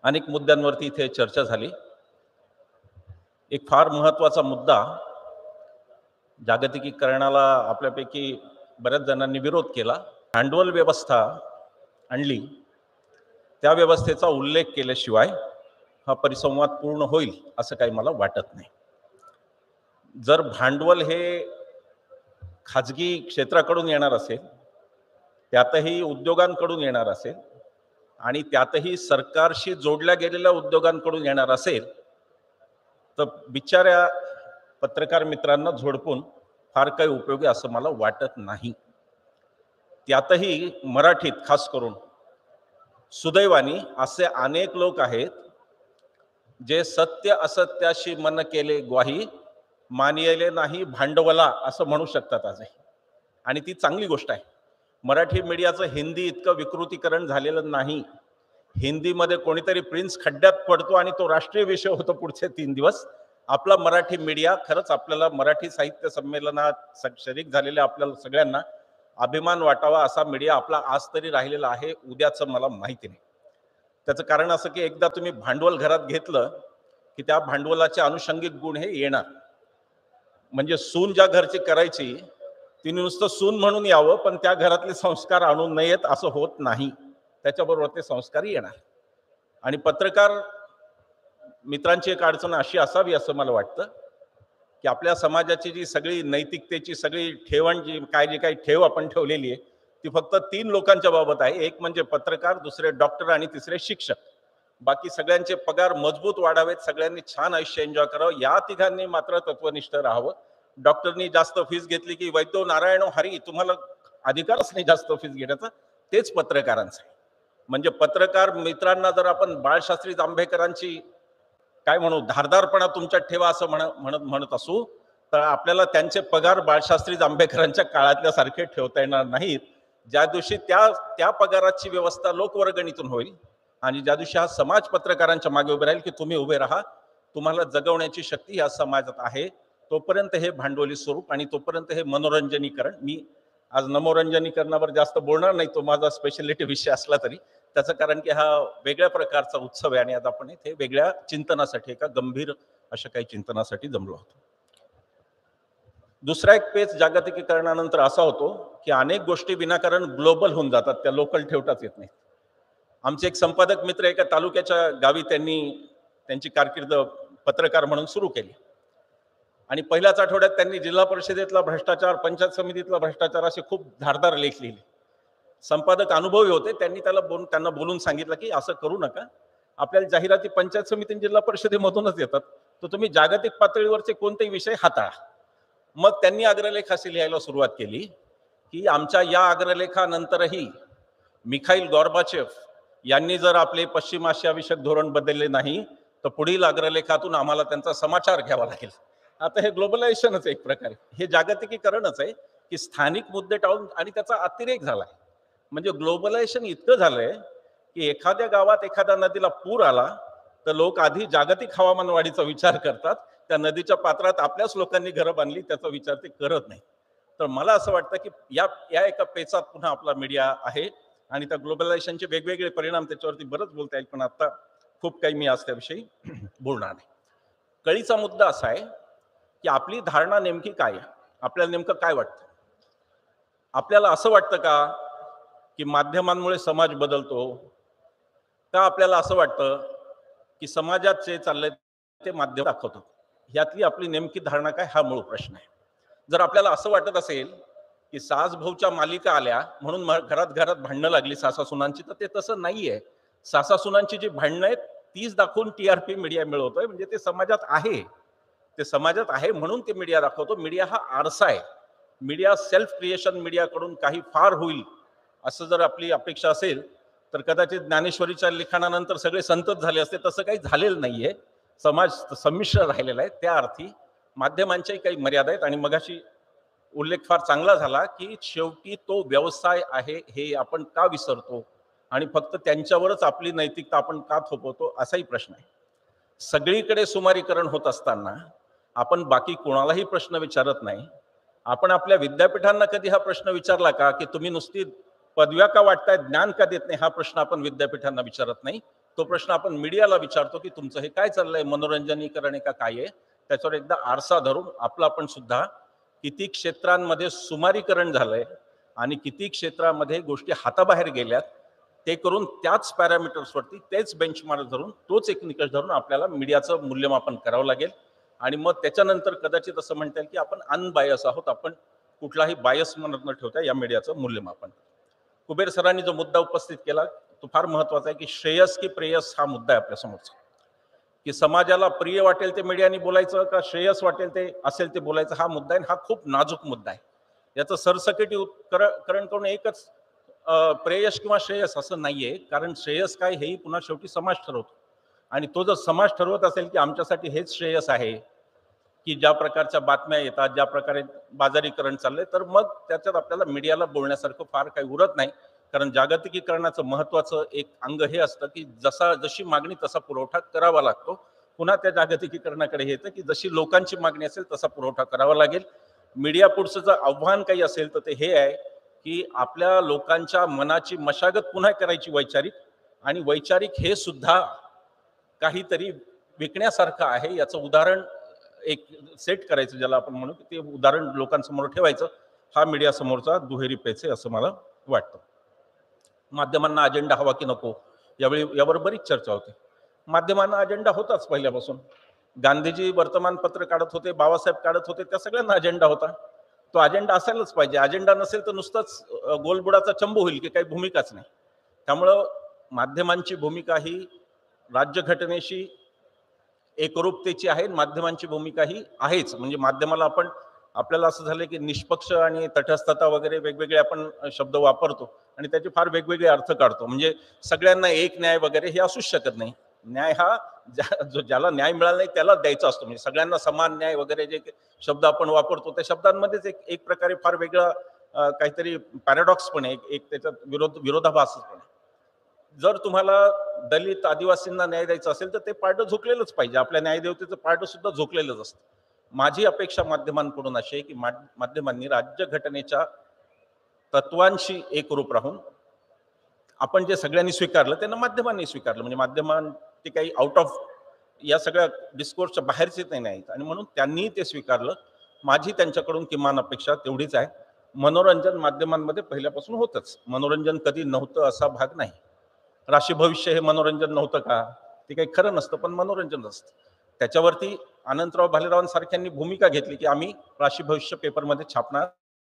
अनेक मुद्द्यांवरती इथे चर्चा झाली। एक फार महत्त्वाचा मुद्दा, जागतिकीकरणाला आपल्यापैकी बऱ्याच जणांनी विरोध केला। भांडवल व्यवस्था आणली, त्या व्यवस्थेचा उल्लेख केल्याशिवाय हा परिसंवाद पूर्ण होईल असं काही मला वाटत नाही। जर भांडवल हे खाजगी क्षेत्राकडून येणार असेल, त्यातही उद्योगांकडून येणार असेल आणि त्यातही सरकारशी जोडल्या गेलेल्या उद्योगांकडून येणार असेल, तर बिचाऱ्या पत्रकार मित्रांना झोडपून फार काही उपयोगी असं मला वाटत नाही। त्यातही मराठीत खास करून सुदैवाने असे अनेक लोक आहेत जे सत्य असत्याशी मन केले ग्वाही, मानियले नाही भांडवला असं म्हणू शकतात आजही, आणि ती चांगली गोष्ट आहे। मराठी मीडियाचं हिंदी इतकं विकृतीकरण झालेलं नाही। हिंदीमध्ये कोणीतरी प्रिन्स खड्ड्यात पडतो आणि तो राष्ट्रीय विषय होतो पुढचे 3 दिवस। आपला मराठी मीडिया खरंच आपल्याला मराठी साहित्य संमेलनात शरीक झालेल्या आपल्याला सगळ्यांना अभिमान वाटावा असा मीडिया आपला आज तरी राहिलेला आहे, उद्याचं मला माहिती नाही। त्याचं कारण असं की एकदा तुम्ही भांडवल घरात घेतलं की त्या भांडवलाचे अनुषंगिक गुण हे येणार। म्हणजे सून ज्या घरची करायची तिने नुसतं सून म्हणून यावं, पण त्या घरातले संस्कार आणून नयेत असं होत नाही, त्याच्याबरोबर ते संस्कारही येणार। आणि पत्रकार मित्रांची एक अडचण अशी असावी असं मला वाटतं की आपल्या समाजाची जी सगळी नैतिकतेची सगळी ठेवण जी काही ठेव आपण ठेवलेली आहे ती फक्त 3 लोकांच्या बाबत आहे। एक म्हणजे पत्रकार, दुसरे डॉक्टर आणि तिसरे शिक्षक। बाकी सगळ्यांचे पगार मजबूत वाढावेत, सगळ्यांनी छान आयुष्य एन्जॉय करावं, या तिघांनी मात्र तत्वनिष्ठ राहावं। डॉक्टरनी जास्त फीस घेतली की वैद्यो नारायणो हरी, तुम्हाला अधिकारच नाही जास्त फीस घेण्याचा, तेच पत्रकारांचं आहे। म्हणजे पत्रकार मित्रांना जर आपण बाळशास्त्री जांभेकरांची काय म्हणू धारदारपणा तुमच्यात ठेवा असं म्हणत असू, तर आपल्याला त्यांचे पगार बाळशास्त्री जांभेकरांच्या काळातल्या सारखे ठेवता येणार नाहीत। ज्या दिवशी त्या पगाराची व्यवस्था लोकवर्गणीतून होईल आणि ज्या दिवशी हा समाज पत्रकारांच्या मागे उभे राहील की तुम्ही उभे राहा, तुम्हाला जगवण्याची शक्ती या समाजात आहे, तोपर्यंत हे भांडवली स्वरूप आणि तोपर्यंत हे मनोरंजनीकरण। मी आज नमोरंजनीकरणावर जास्त बोलणार नाही, तो माझा स्पेशलिटी विषय असला तरी, त्याचं कारण की हा वेगळ्या प्रकारचा उत्सव आहे आणि आज आपण इथे वेगळ्या चिंतनासाठी, एका गंभीर अशा काही चिंतनासाठी जमलो आहोत। दुसरा एक पेच जागतिकीकरणानंतर असा होतो की अनेक गोष्टी विनाकारण ग्लोबल होऊन जातात, त्या लोकल ठेवताच येत नाही। आमचे एक संपादक मित्र एका तालुक्याच्या गावी त्यांनी त्यांची कारकीर्द पत्रकार म्हणून सुरू केली आणि पहिल्याच आठवड्यात त्यांनी जिल्हा परिषदेतला भ्रष्टाचार, पंचायत समितीतला भ्रष्टाचार असे खूप धारदार लेख लिहिले। संपादक अनुभवी होते, त्यांनी त्यांना बोलून सांगितलं की असं करू नका, आपल्याला जाहिराती पंचायत समिती जिल्हा परिषदेमधूनच येतात, तर तुम्ही जागतिक पातळीवरचे कोणतेही विषय हाताळा। मग त्यांनी अग्रलेख असे लिहायला सुरुवात केली की आमच्या या अग्रलेखानंतरही मिखाईल गॉर्बाचेफ यांनी जर आपले पश्चिम आशिया विषयक धोरण बदलले नाही तर पुढील अग्रलेखातून आम्हाला त्यांचा समाचार घ्यावा लागेल। आता हे ग्लोबलायझेशनच एक प्रकारे, हे जागतिकीकरणच आहे की स्थानिक मुद्दे टाळून, आणि त्याचा अतिरेक झालाय। म्हणजे ग्लोबलायझेशन इतकं झालंय की एखाद्या गावात एखाद्या नदीला पूर आला तर लोक आधी जागतिक हवामान वाढीचा विचार करतात, त्या नदीच्या पात्रात आपल्याच लोकांनी घरं बांधली त्याचा विचार ते करत नाही। तर मला असं वाटतं की या एका पेचात पुन्हा आपला मीडिया आहे आणि त्या ग्लोबलायझेशनचे वेगवेगळे परिणाम त्याच्यावरती बरंच बोलता येईल, पण आता खूप काही मी आज त्याविषयी बोलणार नाही। कळीचा मुद्दा असा आहे की आपली धारणा नेमकी काय आहे, आपल्याला नेमकं काय वाटतं? आपल्याला असं वाटतं का की माध्यमांमुळे समाज बदलतो, का आपल्याला असं वाटतं की समाजात जे चाललंय ते माध्यम दाखवतात? यातली आपली नेमकी धारणा काय, हा मूळ प्रश्न आहे। जर आपल्याला असं वाटत असेल की सास भाऊच्या मालिका आल्या म्हणून घरात घरात भांडणं लागली सासा सुनांची, तर ते तसं नाहीये। सासा सुनांची जी भांडणं आहेत तीच दाखवून टीआरपी मीडिया मिळवतोय, म्हणजे ते समाजात आहे, ते समाजात आहे म्हणून ते मीडिया दाखवतो। मीडिया हा आरसा आहे। मीडिया सेल्फ क्रिएशन, मीडियाकडून काही फार होईल असं जर आपली अपेक्षा असेल तर कदाचित ज्ञानेश्वरीच्या लिखाणानंतर सगळे संतच झाले असते, तसं काही झालेलं नाहीये। समाज संमिश्र राहिलेला आहे, त्या अर्थी माध्यमांच्याही काही मर्यादा आहेत। आणि मगाशी उल्लेख फार चांगला झाला की शेवटी तो व्यवसाय आहे हे आपण का विसरतो आणि फक्त त्यांच्यावरच आपली नैतिकता आपण का थोपवतो, असाही प्रश्न आहे। सगळीकडे सुमारीकरण होत असताना आपण बाकी कोणालाही प्रश्न विचारत नाही। आपण आपल्या विद्यापीठांना कधी हा प्रश्न विचारला का की तुम्ही नुसती पदव्या का वाटताय, ज्ञान का देत नाही? हा प्रश्न आपण विद्यापीठांना विचारत नाही। तो प्रश्न आपण मीडियाला विचारतो की तुमचं हे काय चाललंय, मनोरंजनीकरण आहे का काय आहे. त्याच्यावर एकदा आरसा धरून आपलं आपण सुद्धा किती क्षेत्रांमध्ये सुमारीकरण झालंय आणि किती क्षेत्रामध्ये गोष्टी हाताबाहेर गेल्यात ते करून त्याच पॅरामीटर्सवरती तेच बेंचमार्क धरून तोच एक निकष धरून आपल्याला मीडियाचं मूल्यमापन करावं लागेल. आणि मग त्याच्यानंतर कदाचित असं म्हणता येईल की आपण अनबायस आहोत, आपण कुठलाही बायस मनात न ठेवता या मीडियाचं मूल्यमापन. कुबेर सरांनी जो मुद्दा उपस्थित केला तो फार महत्वाचा आहे की श्रेयस की प्रेयस हा मुद्दा आहे आपल्या समोरचा. की समाजाला प्रिय वाटेल ते मीडियाने बोलायचं का श्रेयस वाटेल ते असेल ते बोलायचं, हा मुद्दा आहे. हा खूप नाजूक मुद्दा आहे. याचं सरसकटी उत्तरीकरण करून एकच प्रेयस किंवा श्रेयस असं नाहीये, कारण श्रेयस काय हेही पुन्हा शेवटी समाज ठरवतो. आणि तो जर समाज ठरवत असेल की आमच्यासाठी हेच श्रेयस आहे, की ज्या प्रकारच्या बातम्या येतात, ज्या प्रकारे बाजारीकरण चाललंय, तर मग त्याच्यात आपल्याला मीडियाला बोलण्यासारखं फार काही उरत नाही. कारण जागतिकीकरणाचं महत्वाचं एक अंग हे असतं की जशी मागणी तसा पुरवठा करावा लागतो. पुन्हा त्या जागतिकीकरणाकडे हे येतं की जशी लोकांची मागणी असेल तसा पुरवठा करावा लागेल. मीडिया पुढचं जर आव्हान काही असेल तर ते हे आहे की आपल्या लोकांच्या मनाची मशागत पुन्हा करायची वैचारिक, आणि वैचारिक हे सुद्धा काहीतरी विकण्यासारखं आहे याचं उदाहरण एक सेट करायचं, ज्याला आपण म्हणू की ते उदाहरण लोकांसमोर ठेवायचं. हा मीडिया समोरचा दुहेरी पेच आहे असं मला वाटतं. माध्यमांना अजेंडा हवा की नको, यावेळी यावर बरीच चर्चा होते. माध्यमांना अजेंडा होताच पहिल्यापासून. गांधीजी वर्तमानपत्र काढत होते, बाबासाहेब काढत होते, त्या सगळ्यांना अजेंडा होता. तो अजेंडा असायलाच पाहिजे. अजेंडा नसेल तर नुसतंच गोलबुडाचा चंबू होईल की काही भूमिकाच नाही. त्यामुळं माध्यमांची भूमिका ही राज्यघटनेशी एकरूपतेची आहे. माध्यमांची भूमिका ही आहेच. म्हणजे माध्यमाला आपण, आपल्याला असं झालं की निष्पक्ष आणि तटस्थता वगैरे वेगवेगळे आपण शब्द वापरतो आणि त्याचे फार वेगवेगळे अर्थ काढतो. म्हणजे सगळ्यांना एक न्याय वगैरे हे असूच शकत नाही. न्याय हा ज्याला न्याय मिळाला नाही त्याला द्यायचा असतो. म्हणजे सगळ्यांना समान न्याय वगैरे जे शब्द आपण वापरतो त्या शब्दांमध्येच एक प्रकारे फार वेगळा काहीतरी पॅराडॉक्स पण आहे, एक त्याच्यात विरोधाभास पण आहे. जर तुम्हाला दलित आदिवासींना न्याय द्यायचा असेल तर ते पारडं झोकलेलंच पाहिजे. आपल्या न्यायदेवतेचं पारडं सुद्धा झोकलेलंच असतं. माझी अपेक्षा माध्यमांकडून अशी आहे की माध्यमांनी राज्यघटनेच्या तत्वांशी एकरूप राहून आपण जे सगळ्यांनी स्वीकारलं त्यांना माध्यमांनी स्वीकारलं. म्हणजे माध्यमां ते काही आउट ऑफ या सगळ्या डिस्कोर्सच्या बाहेरचे ते नाहीत आणि म्हणून त्यांनी ते स्वीकारलं. माझी त्यांच्याकडून किमान अपेक्षा तेवढीच आहे. मनोरंजन माध्यमांमध्ये पहिल्यापासून होतच. मनोरंजन कधी नव्हतं असा भाग नाही. राशी भविष्य हे मनोरंजन नव्हतं का? ते काही खरं नसतं, पण मनोरंजन असतं. त्याच्यावरती अनंतराव भालेरावांसारख्यांनी भूमिका घेतली की आम्ही राशी भविष्य पेपरमध्ये छापणार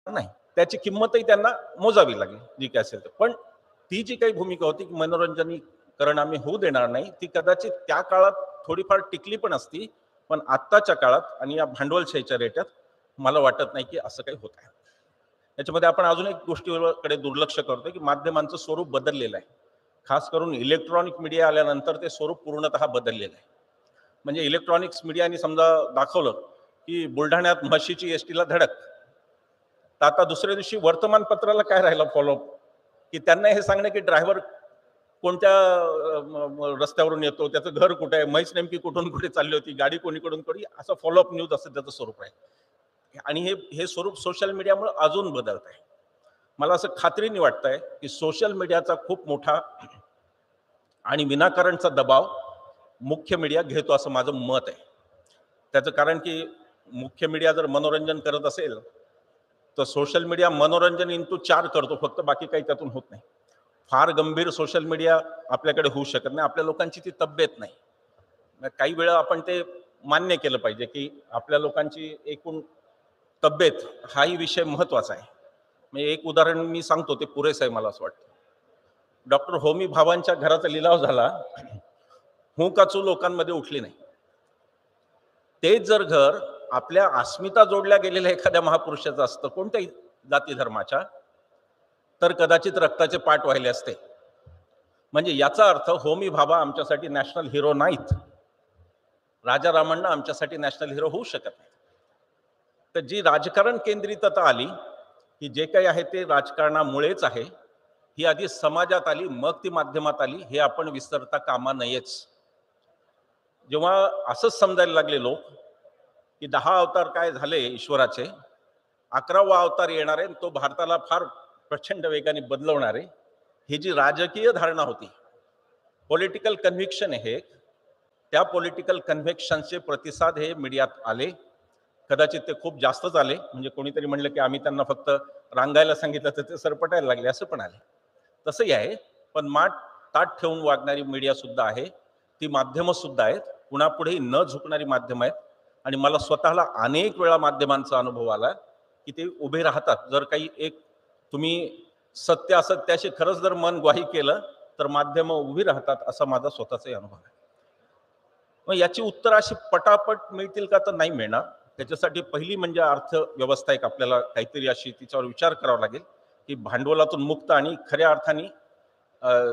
नाही. त्याची किंमतही त्यांना मोजावी लागली, जी काय असेल. पण ती जी काही भूमिका होती की मनोरंजनीकरण आम्ही होऊ देणार नाही, ती कदाचित त्या काळात थोडीफार टिकली पण असती. पण आत्ताच्या काळात आणि या भांडवलशाहीच्या रेट्यात मला वाटत नाही की असं काही होत आहे. याच्यामध्ये आपण अजून एक गोष्टीकडे दुर्लक्ष करतोय की माध्यमांचं स्वरूप बदललेलं आहे. खास करून इलेक्ट्रॉनिक मीडिया आल्यानंतर ते स्वरूप पूर्णतः बदललेलं आहे. म्हणजे इलेक्ट्रॉनिक्स मीडियाने समजा दाखवलं की बुलढाण्यात म्हशीची एसटीला धडक, तर आता दुसऱ्या दिवशी वर्तमानपत्राला काय राहिलं फॉलोअप, की त्यांना हे सांगणं की ड्रायव्हर कोणत्या रस्त्यावरून येतो, त्याचं घर कुठे आहे, म्हैस नेमकी कुठून कुठे चालली होती, गाडी कोणीकडून कोणी, असं फॉलोअप न्यूज असं त्याचं स्वरूप आहे. आणि हे स्वरूप सोशल मीडियामुळे अजून बदलत आहे. मला असं खात्रीने वाटतंय की सोशल मीडियाचा खूप मोठा आणि विनाकारणचा दबाव मुख्य मीडिया घेतो असं माझं मत आहे. त्याचं कारण की मुख्य मीडिया जर मनोरंजन करत असेल तर सोशल मीडिया मनोरंजन इंटू 4 करतो फक्त, बाकी काही त्यातून होत नाही. फार गंभीर सोशल मीडिया आपल्याकडे होऊ शकत नाही. आपल्या लोकांची ती तब्येत नाही. काही वेळा आपण ते मान्य केलं पाहिजे की आपल्या लोकांची एकूण तब्येत हाही विषय महत्वाचा आहे. म्हणजे एक उदाहरण मी सांगतो, ते पुरेसं आहे मला असं वाटतं. डॉक्टर होमी भाभांच्या घराचा लिलाव झाला, हूं का चू लोकांमध्ये उठली नाही. तेच जर घर आपल्या अस्मिता जोडल्या गेलेल्या एखाद्या महापुरुषाचं असतं, कोणत्याही जाती धर्माच्या, तर कदाचित रक्ताचे पाठ वाहिले असते. म्हणजे याचा अर्थ होमी भाभा आमच्यासाठी नॅशनल हिरो नाहीत. राजा रामण्णा आमच्यासाठी नॅशनल हिरो होऊ शकत नाही. तर जी राजकारण केंद्रितता आली, की जे काही आहे ते राजकारणामुळेच आहे, ही आधी समाजात आली, मग ती माध्यमात आली, हे आपण विसरता कामा नयेच. जेव्हा असंच समजायला लागले लोक की 10 अवतार काय झाले ईश्वराचे, 11वा अवतार येणार आहे, तो भारताला फार प्रचंड वेगाने बदलवणार आहे, ही जी राजकीय धारणा होती पॉलिटिकल कन्व्हिक्शन हे त्या पॉलिटिकल कन्व्हिक्शनचे प्रतिसाद हे मीडियात आले, कदाचित ते खूप जास्तच आले. म्हणजे कोणीतरी म्हणलं की आम्ही त्यांना फक्त रांगायला सांगितलं तर ते सरपटायला लागले, असं पण आले. तसंही आहे, पण माठ ताठ ठेवून वागणारी मीडिया सुद्धा आहे, ती माध्यमं सुद्धा आहेत, कुणापुढेही न झुकणारी माध्यमं आहेत. आणि मला स्वतःला अनेक वेळा माध्यमांचा अनुभव आला की ते उभे राहतात. जर काही एक तुम्ही सत्य असत्याशी खरंच जर मन ग्वाही केलं तर माध्यमं उभी राहतात, असा माझा स्वतःचाही अनुभव आहे. मग याची उत्तर अशी पटापट मिळतील का, तर नाही मिळणार. त्याच्यासाठी पहिली म्हणजे अर्थव्यवस्था एक आपल्याला काहीतरी अशी तिच्यावर विचार करावा लागेल की भांडवलातून मुक्त आणि खऱ्या अर्थाने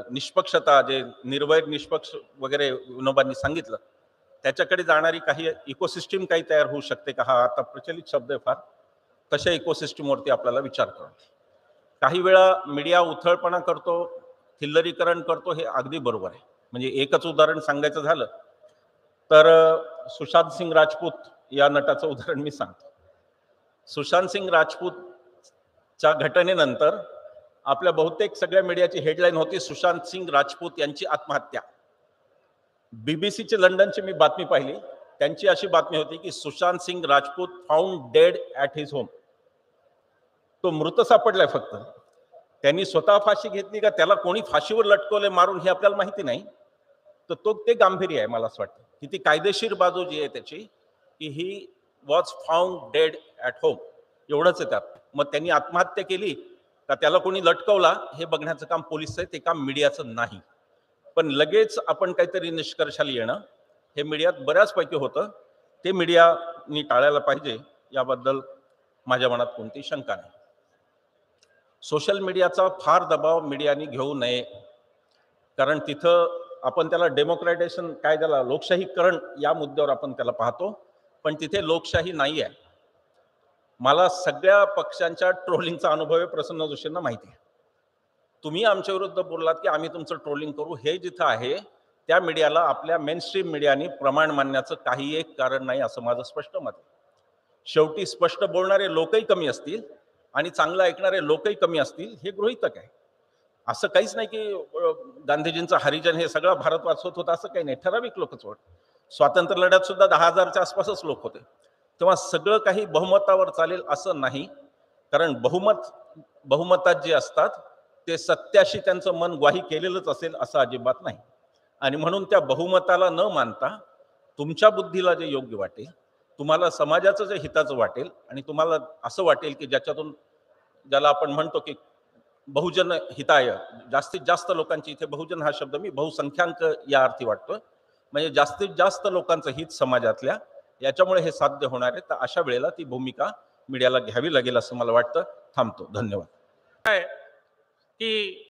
निष्पक्षता, जे निर्भय निष्पक्ष वगैरे विनोबांनी सांगितलं, त्याच्याकडे जाणारी काही इकोसिस्टीम काही तयार होऊ शकते का, हा आता प्रचलित शब्द आहे फार. तशा इकोसिस्टीमवरती आपल्याला विचार करावा. काही वेळा मीडिया उथळपणा करतो, थिल्लरीकरण करतो, हे अगदी बरोबर आहे. म्हणजे एकच उदाहरण सांगायचं झालं तर सुशांत सिंग राजपूत या नटाचं उदाहरण मी सांगतो. सुशांत सिंग राजपूतच्या घटनेनंतर आपल्या बहुतेक सगळ्या मीडियाची हेडलाईन होती सुशांत सिंग राजपूत यांची आत्महत्या. बीबीसीची लंडनची मी बातमी पाहिली, त्यांची अशी बातमी होती की Sushant Singh Rajput found dead at his home. तो मृत सापडलाय फक्त. त्यांनी स्वतः फाशी घेतली का त्याला कोणी फाशीवर लटकवले मारून हे आपल्याला माहिती नाही. तर तो ते गांभीर्य आहे मला असं वाटतं की ती कायदेशीर बाजू जी आहे त्याची, की he was found dead at home, एवढंच आहे त्यात. मग त्यांनी आत्महत्या केली का त्याला कोणी लटकवला हे बघण्याचं काम पोलीस आहे, ते काम मीडियाचं नाही. पण लगेच आपण काहीतरी निष्कर्षाला येणं हे मीडियात बऱ्याचपैकी होतं. ते मीडियानी टाळायला पाहिजे, याबद्दल माझ्या मनात कोणतीही शंका नाही. सोशल मीडियाचा फार दबाव मीडियानी घेऊ नये, कारण तिथं आपण त्याला डेमोक्रॅटायझेशन काय, त्याला लोकशाहीकरण या मुद्द्यावर आपण त्याला पाहतो, पण तिथे लोकशाही नाही आहे. मला सगळ्या पक्षांच्या ट्रोलिंगचा अनुभव आहे, प्रसन्न जोशींना माहिती आहे. तुम्ही आमच्या विरुद्ध बोललात की आम्ही तुमचं ट्रोलिंग करू, हे जिथं आहे त्या मीडियाला आपल्या मेनस्ट्रीम मीडियानी प्रमाण मानण्याचं काही एक कारण नाही, असं माझं स्पष्ट मत आहे. शेवटी स्पष्ट बोलणारे लोकही कमी असतील आणि चांगलं ऐकणारे लोकही कमी असतील, हे गृहीतक आहे. असं काहीच नाही की गांधीजींचा हरिजन हे सगळा भारत वाचवत होता, असं काही नाही. ठराविक लोकच होत. स्वातंत्र्य लढ्यात सुद्धा 10,000च्या आसपासच लोक होते. तेव्हा सगळं काही बहुमतावर चालेल असं नाही, कारण बहुमतात जे असतात ते सत्याशी त्यांचं मन ग्वाही केलेलंच असेल असं अजिबात नाही. आणि म्हणून त्या बहुमताला न मानता तुमच्या बुद्धीला जे योग्य वाटेल, तुम्हाला समाजाचं जे हिताचं वाटेल आणि तुम्हाला असं वाटेल की ज्याच्यातून, ज्याला आपण म्हणतो की बहुजन हिताय, जास्तीत जास्त लोकांची, इथे बहुजन हा शब्द मी बहुसंख्याक या अर्थी वाटतो, म्हणजे जास्तीत जास्त लोकांचं हित समाजातल्या, याच्यामुळे हे साध्य होणार आहे. तर अशा वेळेला ती भूमिका मीडियाला घ्यावी लागेल असं मला वाटतं. थांबतो. धन्यवाद. की